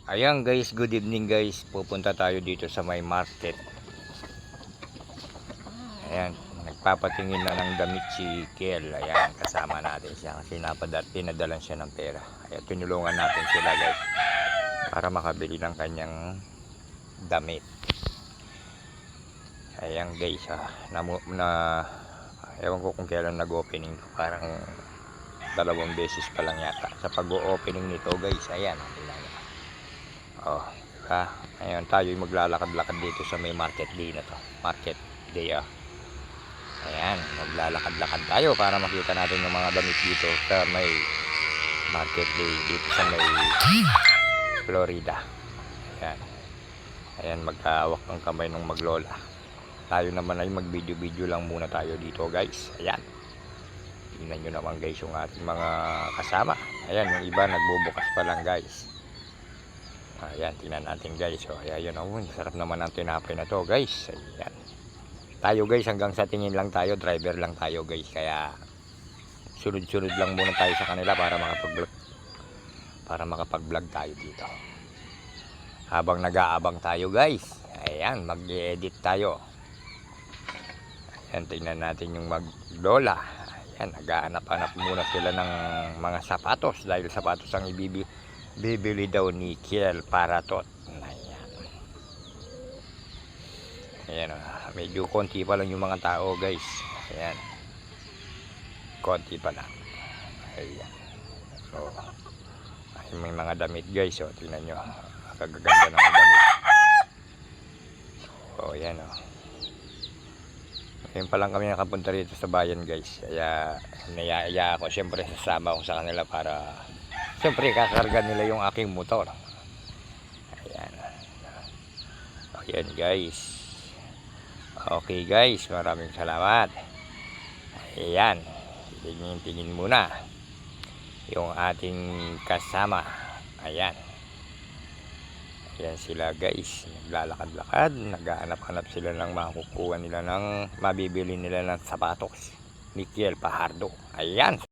Ayan guys, good evening guys. Pupunta tayo dito sa may market. Ayan, nagpapatingin na ng damit si Kiel. Ayan, kasama natin siya kasi pinadalan siya ng pera. Ayan, tinulungan natin sila guys para makabili ng kanyang damit. Ayan guys, ewan ko kung kailan nag-opening. Parang 2 beses pa lang yata sa pag-opening nito guys. Ayan, oh, diba? Ayun, tayo maglalakad-lakad dito sa may market day na to. Market day, Ayan, maglalakad-lakad tayo para makita natin yung mga damit dito sa may market day dito sa may Florida. Ayan. Ayan, magkahawak ng kamay ng maglola. Tayo naman ay mag-video-video lang muna tayo dito guys. Ayan. Tingnan nyo naman guys yung ating mga kasama. Ayan, yung iba nagbubukas pa lang guys. Ayan, tingnan natin guys. So, ayan, sarap naman ang tinapay na to guys. Ayan. Tayo guys, hanggang sa tingin lang tayo, driver lang tayo guys. Kaya sunod-sunod lang muna tayo sa kanila para makapag-vlog tayo dito. Habang nag-aabang tayo guys. Ayan, mag-edit tayo. Ayan, tingnan natin yung maglola. Ayan, nag-aanap-anap muna sila ng mga sapatos. Dahil sapatos ang bibili daw ni Kiel Paratot. Ayan, medyo konti pa lang yung mga tao guys. Ayan, konti pa lang. Ayan, so may mga damit guys. So tingnan nyo, kagaganda ng damit. So ayan, ngayon pa lang kami nakapunta rito sa bayan guys. Kaya niyaya ako, syempre sasama ako sa kanila para siyempre kakarga nila yung aking motor. Ayan. Ayan guys. Okay guys, maraming salamat. Ayan, tingin muna yung ating kasama. Ayan. Ayan sila guys, naglalakad-lakad, naghahanap-hanap sila ng makukuha nila ng mabibili nila ng sapatos ni Kiel Fajardo. Ayan.